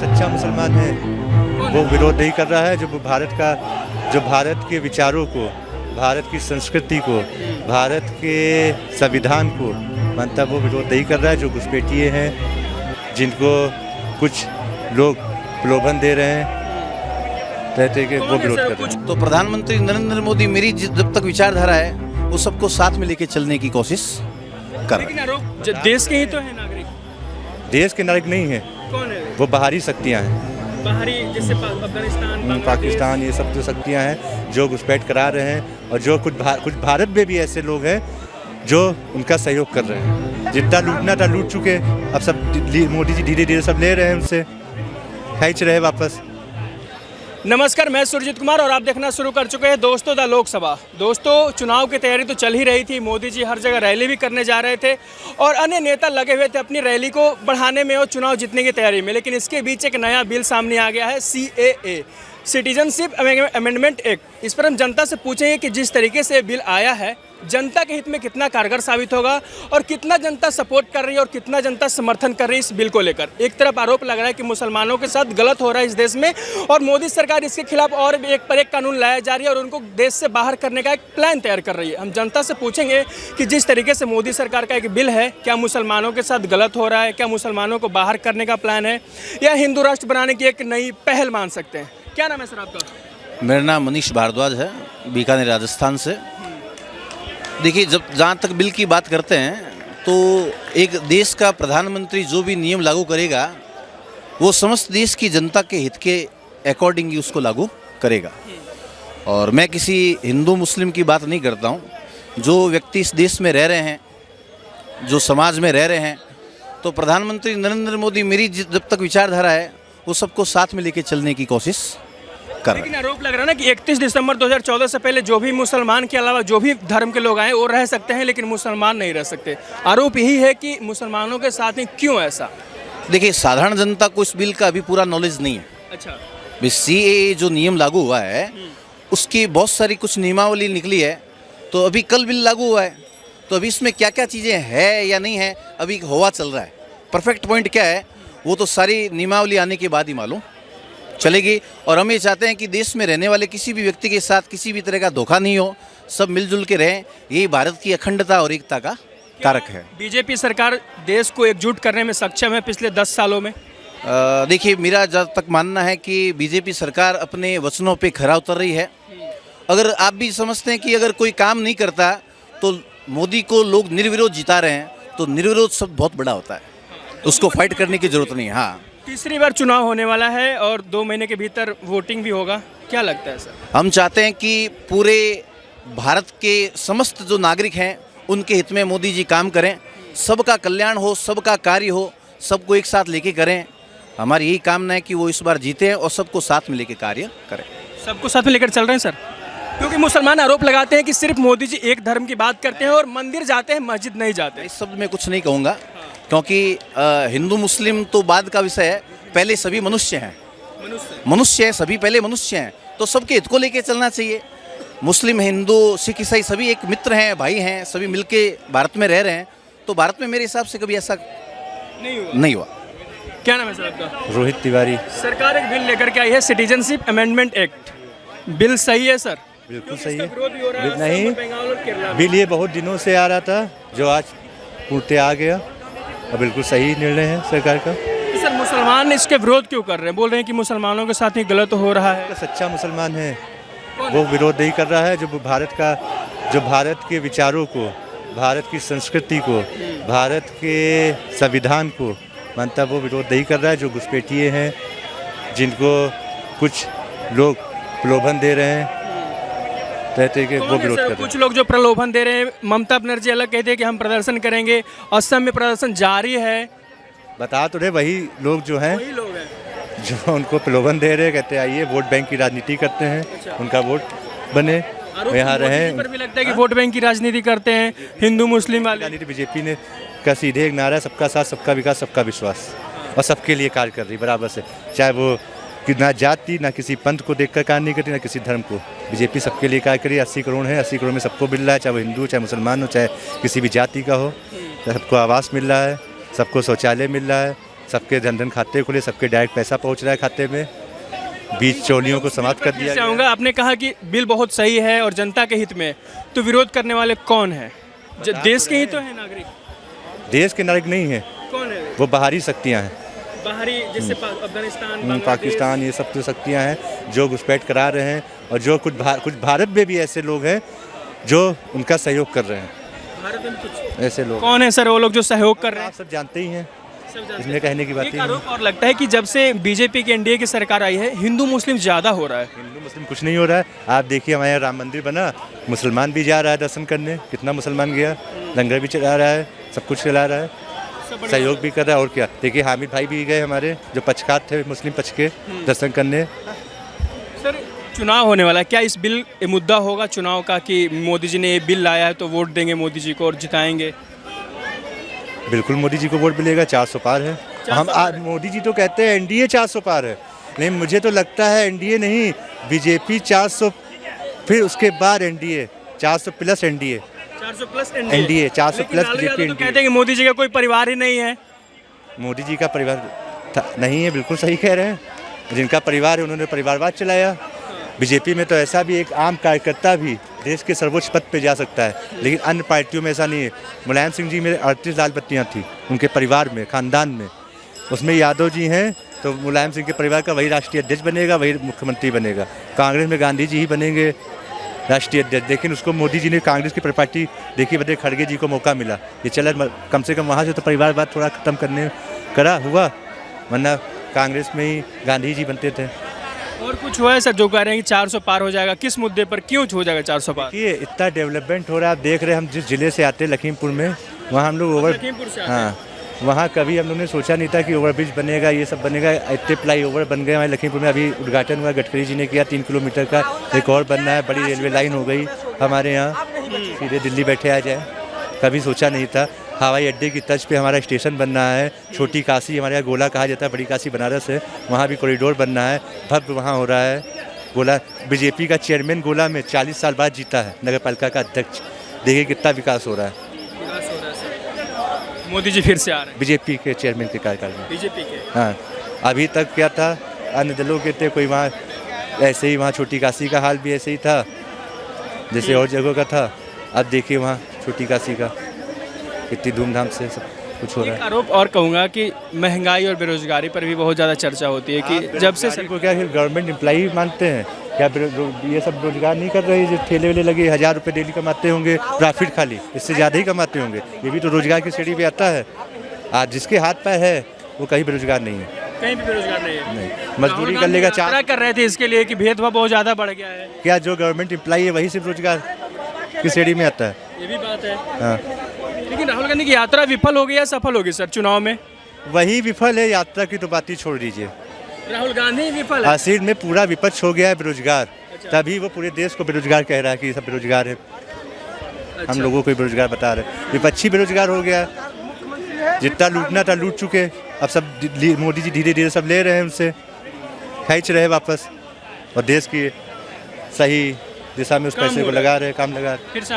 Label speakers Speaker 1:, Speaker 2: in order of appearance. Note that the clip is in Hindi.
Speaker 1: सच्चा मुसलमान है वो विरोध नहीं कर रहा है। जो भारत के विचारों को, भारत की संस्कृति को, भारत के संविधान को मानता वो विरोध नहीं कर रहा है। जो घुसपैठिए हैं जिनको कुछ लोग प्रलोभन दे रहे हैं कहते कि वो विरोध कर रहे हैं।
Speaker 2: तो प्रधानमंत्री नरेंद्र मोदी मेरी जब तक विचारधारा है वो सबको साथ में लेके चलने की कोशिश कर रहे हैं।
Speaker 3: देश के ही तो है नागरिक,
Speaker 1: देश के नागरिक नहीं है,
Speaker 3: कौन है
Speaker 1: वो बाहरी शक्तियाँ हैं,
Speaker 3: बाहरी जैसे अफगानिस्तान,
Speaker 1: पाकिस्तान, ये सब जो शक्तियाँ हैं जो घुसपैठ करा रहे हैं। और जो कुछ भारत में भी ऐसे लोग हैं जो उनका सहयोग कर रहे हैं। जितना लूटना था लूट चुके, अब सब मोदी जी धीरे धीरे सब ले रहे हैं, उनसे खींच रहे हैं वापस।
Speaker 3: नमस्कार, मैं सुरजीत कुमार और आप देखना शुरू कर चुके हैं दोस्तों द लोकसभा। दोस्तों, चुनाव की तैयारी तो चल ही रही थी। मोदी जी हर जगह रैली भी करने जा रहे थे और अन्य नेता लगे हुए थे अपनी रैली को बढ़ाने में और चुनाव जीतने की तैयारी में। लेकिन इसके बीच एक नया बिल सामने आ गया है, CAA, सिटीजनशिप अमेंडमेंट एक्ट। इस पर हम जनता से पूछेंगे कि जिस तरीके से बिल आया है जनता के हित में कितना कारगर साबित होगा और कितना जनता सपोर्ट कर रही है और कितना जनता समर्थन कर रही है इस बिल को लेकर। एक तरफ आरोप लग रहा है कि मुसलमानों के साथ गलत हो रहा है इस देश में और मोदी सरकार इसके खिलाफ और एक पर एक कानून लाया जा रही है और उनको देश से बाहर करने का एक प्लान तैयार कर रही है। हम जनता से पूछेंगे कि जिस तरीके से मोदी सरकार का एक बिल है, क्या मुसलमानों के साथ गलत हो रहा है, क्या मुसलमानों को बाहर करने का प्लान है या हिंदू राष्ट्र बनाने की एक नई पहल मान सकते हैं। क्या नाम है सर आपका?
Speaker 2: मेरा नाम मनीष भारद्वाज है, बीकानेर राजस्थान से। देखिए, जब जहाँ तक बिल की बात करते हैं तो एक देश का प्रधानमंत्री जो भी नियम लागू करेगा वो समस्त देश की जनता के हित के अकॉर्डिंग ही उसको लागू करेगा। और मैं किसी हिंदू मुस्लिम की बात नहीं करता हूँ। जो व्यक्ति इस देश में रह रहे हैं, जो समाज में रह रहे हैं, तो प्रधानमंत्री नरेंद्र मोदी मेरी जब तक विचारधारा है वो सबको साथ में लेके चलने की कोशिश कर रहे हैं।
Speaker 3: लेकिन आरोप लग रहा है ना कि 31 दिसंबर 2014 से पहले जो भी मुसलमान के अलावा जो भी धर्म के लोग आए वो रह सकते हैं लेकिन मुसलमान नहीं रह सकते। आरोप यही है कि मुसलमानों के साथ ही क्यों ऐसा?
Speaker 2: देखिए, साधारण जनता को इस बिल का अभी पूरा नॉलेज नहीं है।
Speaker 3: अच्छा,
Speaker 2: CAA जो नियम लागू हुआ है उसकी बहुत सारी कुछ नियमावली निकली है। तो अभी कल बिल लागू हुआ है तो अभी इसमें क्या क्या चीज़ें हैं या नहीं है अभी हवा चल रहा है। परफेक्ट पॉइंट क्या है वो तो सारी नियमावली आने के बाद ही मालूम चलेगी। और हम ये चाहते हैं कि देश में रहने वाले किसी भी व्यक्ति के साथ किसी भी तरह का धोखा नहीं हो, सब मिलजुल के रहें। यही भारत की अखंडता और एकता का कारक है।
Speaker 3: बीजेपी सरकार देश को एकजुट करने में सक्षम है पिछले 10 सालों में?
Speaker 2: देखिए, मेरा जब तक मानना है कि बीजेपी सरकार अपने वचनों पे खरा उतर रही है। अगर आप भी समझते हैं कि अगर कोई काम नहीं करता तो मोदी को लोग निर्विरोध जिता रहे हैं, तो निर्विरोध शब्द बहुत बड़ा होता है, उसको फाइट करने की जरूरत नहीं है। हाँ,
Speaker 3: तीसरी बार चुनाव होने वाला है और 2 महीने के भीतर वोटिंग भी होगा। क्या लगता है सर?
Speaker 2: हम चाहते हैं कि पूरे भारत के समस्त जो नागरिक हैं उनके हित में मोदी जी काम करें, सबका कल्याण हो, सबका कार्य हो, सबको एक साथ लेके करें। हमारी यही कामना है कि वो इस बार जीते और सबको साथ में लेके कार्य करें। सबको
Speaker 3: साथ में लेकर चल रहे हैं सर? क्योंकि मुसलमान आरोप लगाते हैं कि सिर्फ मोदी जी एक धर्म की बात करते हैं और मंदिर जाते हैं, मस्जिद नहीं जाते।
Speaker 2: इस शब्द में कुछ नहीं कहूँगा क्योंकि हिंदू मुस्लिम तो बाद का विषय है, पहले सभी मनुष्य हैं। मनुष्य हैं सभी, पहले मनुष्य हैं, तो सबके हित को लेके चलना चाहिए। मुस्लिम, हिंदू, सिख, ईसाई सभी एक मित्र हैं, भाई हैं, सभी मिलके भारत में रह रहे हैं। तो भारत में मेरे हिसाब से कभी ऐसा नहीं हुआ।
Speaker 3: क्या नाम है सर आपका?
Speaker 1: रोहित तिवारी।
Speaker 3: सरकार एक बिल लेकर के आई है, सिटीजनशिप अमेंडमेंट एक्ट। बिल सही है सर?
Speaker 1: बिल्कुल सही है। नहीं, बिल ये बहुत दिनों से आ रहा था जो आज पूर्ति आ गया और बिल्कुल सही निर्णय है सरकार का।
Speaker 3: सर, मुसलमान इसके विरोध क्यों कर रहे हैं? बोल रहे हैं कि मुसलमानों के साथ ही गलत हो रहा है।
Speaker 1: सच्चा मुसलमान है वो विरोध नहीं कर रहा है। जो भारत के विचारों को, भारत की संस्कृति को, भारत के संविधान को मानता वो विरोध नहीं कर रहा है। जो घुसपैठिए हैं जिनको कुछ लोग प्रलोभन दे रहे हैं कहते कि वो विरोध कर रहे हैं।
Speaker 3: कुछ लोग जो प्रलोभन दे रहे हैं, ममता बनर्जी अलग कहते हैं कि हम प्रदर्शन करेंगे, असम में प्रदर्शन जारी है।
Speaker 1: बता तो रहे वही लोग जो हैं, जो उनको प्रलोभन दे रहे हैं, कहते हैं आइए वोट बैंक की राजनीति करते हैं। अच्छा। उनका वोट बने, यहाँ रहे।
Speaker 3: पर भी लगता है कि वोट बैंक की राजनीति करते हैं हिंदू मुस्लिम वाली
Speaker 1: राजनीति। बीजेपी ने का सीधे एक नारा, सबका साथ, सबका विकास, सबका विश्वास, और सबके लिए कार्य कर रही बराबर से। चाहे वो कि ना जाति, ना किसी पंथ को देखकर कार्य नहीं करती, ना किसी धर्म को। बीजेपी सबके लिए कार्य करी। 80 करोड़ है, 80 करोड़ में सबको मिल रहा है, चाहे वो हिंदू, चाहे मुसलमान हो, चाहे किसी भी जाति का हो। सबको आवास मिल रहा है, सबको शौचालय मिल रहा है, सबके जनधन खाते खुले, सबके डायरेक्ट पैसा पहुंच रहा है खाते में, बीच चोलियों को समाप्त कर दिया गया।
Speaker 3: चाहूँगा, आपने कहा कि बिल बहुत सही है और जनता के हित में, तो विरोध करने वाले कौन है? देश के ही तो है नागरिक।
Speaker 1: देश के नागरिक नहीं है,
Speaker 3: कौन है
Speaker 1: वो बाहरी शक्तियाँ हैं,
Speaker 3: बाहरी, जैसे अफगानिस्तान, बांग्लादेश,
Speaker 1: पाकिस्तान, ये सब तो शक्तियाँ हैं जो घुसपैठ करा रहे हैं, और जो कुछ भारत में भी ऐसे लोग हैं जो उनका सहयोग कर रहे हैं।
Speaker 3: भारत में कुछ
Speaker 1: ऐसे लोग
Speaker 3: कौन है सर वो लोग जो सहयोग कर रहे हैं?
Speaker 1: आप सब जानते ही हैं,
Speaker 3: सब जानते
Speaker 1: इसमें
Speaker 3: हैं।
Speaker 1: कहने की बात
Speaker 3: एक
Speaker 1: ही नहीं।
Speaker 3: आरोप और लगता है कि जब से बीजेपी की एनडीए की सरकार आई है, हिंदू मुस्लिम ज़्यादा हो रहा है।
Speaker 1: हिंदू मुस्लिम कुछ नहीं हो रहा है। आप देखिए, हमारे यहाँ राम मंदिर बना, मुसलमान भी जा रहा है दर्शन करने, कितना मुसलमान गया, लंगर भी चला रहा है, सब कुछ चला रहा है, सहयोग भी कर रहा है। और क्या, देखिए हामिद भाई भी गए हमारे, जो पक्षकार थे मुस्लिम पक्ष के, दर्शन करने।
Speaker 3: सर, चुनाव होने वाला है, क्या इस बिल ये मुद्दा होगा चुनाव का कि मोदी जी ने ये बिल लाया है तो वोट देंगे मोदी जी को और जिताएंगे?
Speaker 1: बिल्कुल मोदी जी को वोट मिलेगा, 400 पार है। मोदी जी तो कहते हैं एनडीए 400 पार है, लेकिन मुझे तो लगता है एनडीए नहीं, बीजेपी 400, फिर उसके बाद NDA 400 plus NDA,
Speaker 3: 400 plus
Speaker 1: NDA 400 plus BJP.
Speaker 3: तो कहते हैं कि मोदी जी का कोई परिवार ही नहीं है।
Speaker 1: मोदी जी का परिवार नहीं है, बिल्कुल सही कह रहे हैं। जिनका परिवार है उन्होंने परिवारवाद चलाया। बीजेपी में तो ऐसा भी एक आम कार्यकर्ता भी देश के सर्वोच्च पद पे जा सकता है, लेकिन अन्य पार्टियों में ऐसा नहीं है। मुलायम सिंह जी में 38 लाल बत्तियाँ थी उनके परिवार में, खानदान में, उसमें यादव जी हैं, तो मुलायम सिंह के परिवार का वही राष्ट्रीय अध्यक्ष बनेगा, वही मुख्यमंत्री बनेगा। कांग्रेस में गांधी जी ही बनेंगे राष्ट्रीय अध्यक्ष, लेकिन उसको मोदी जी ने कांग्रेस की पार्टी देखी बदले खड़गे जी को मौका मिला, ये चला कम से कम वहाँ से तो परिवारवाद थोड़ा खत्म करने करा हुआ, वरना कांग्रेस में ही गांधी जी बनते थे।
Speaker 3: और कुछ हुआ है सर जो कह रहे हैं कि 400 पार हो जाएगा, किस मुद्दे पर, क्यों हो जाएगा 400 पार?
Speaker 1: ये इतना डेवलपमेंट हो रहा है, आप देख रहे हैं, हम जिस ज़िले से आते हैं लखीमपुर में, वहाँ हम लोग
Speaker 3: लखीमपुर से आते हैं।
Speaker 1: हाँ, वहाँ कभी हम लोग ने सोचा नहीं था कि ओवरब्रिज बनेगा, ये सब बनेगा। इतने फ्लाई ओवर बन गए हमारे लखीमपुर में, अभी उद्घाटन हुआ, गडकरी जी ने किया, 3 किलोमीटर का, एक और बनना है, बड़ी रेलवे लाइन हो गई हमारे यहाँ, सीधे दिल्ली बैठे आ जाए, कभी सोचा नहीं था। हवाई अड्डे की तर्ज पे हमारा स्टेशन बनना है, छोटी काशी, हमारे यहाँ गोला कहा जाता है, बड़ी काशी बनारस है, वहाँ भी कॉरिडोर बनना है, भव्य वहाँ हो रहा है। गोला बीजेपी का चेयरमैन गोला में 40 साल बाद जीता है, नगर पालिका का अध्यक्ष, देखिए कितना विकास हो रहा है।
Speaker 3: मोदी जी फिर से आ रहे हैं
Speaker 1: बीजेपी के चेयरमैन के कार्यकाल में,
Speaker 3: बीजेपी के।
Speaker 1: हाँ, अभी तक क्या था, अन्य दलों के थे, कोई वहाँ ऐसे ही, वहाँ छोटी काशी का हाल भी ऐसे ही था जैसे और जगहों का था। अब देखिए वहाँ छोटी काशी का कितनी धूमधाम से सब कुछ हो रहा
Speaker 3: एक
Speaker 1: है।
Speaker 3: आरोप और कहूँगा कि महंगाई और बेरोजगारी पर भी बहुत ज़्यादा चर्चा होती है कि जब से
Speaker 1: सरकार को क्या गवर्नमेंट एम्प्लॉई मानते हैं क्या? ये सब रोजगार नहीं कर रहे, जो ठेले वेले लगे 1000 रुपये डेली कमाते होंगे प्रॉफिट, खाली इससे ज़्यादा ही कमाते होंगे, ये भी तो रोजगार की श्रेणी में आता है। आज जिसके हाथ पैर है वो कहीं बेरोजगार नहीं है,
Speaker 3: कहीं भी बेरोजगार नहीं है।
Speaker 1: नहीं, मजदूरी कर लेगा,
Speaker 3: यात्रा कर रहे थे इसके लिए कि भेदभाव बहुत ज़्यादा बढ़ गया है।
Speaker 1: क्या जो गवर्नमेंट एम्प्लॉई है वही सिर्फ रोजगार की श्रेणी में आता है?
Speaker 3: ये भी बात है।
Speaker 1: हाँ,
Speaker 3: लेकिन राहुल गांधी की यात्रा विफल होगी या सफल होगी सर चुनाव में?
Speaker 1: वही विफल है, यात्रा की तो बात ही छोड़ दीजिए।
Speaker 3: राहुल गांधी विफल है।
Speaker 1: आखिर में पूरा विपक्ष हो गया है बेरोजगार, तभी वो पूरे देश को बेरोजगार कह रहा है कि सब बेरोजगार है। हम लोगों को बेरोजगार बता रहे, विपक्षी बेरोजगार हो गया, जितना लूटना था लूट चुके, अब सब मोदी जी धीरे धीरे सब ले रहे हैं, उनसे खींच रहे हैं वापस, और देश की सही दिशा में उस पैसे को लगा रहे हैं, काम लगा रहे हैं।
Speaker 3: फिर से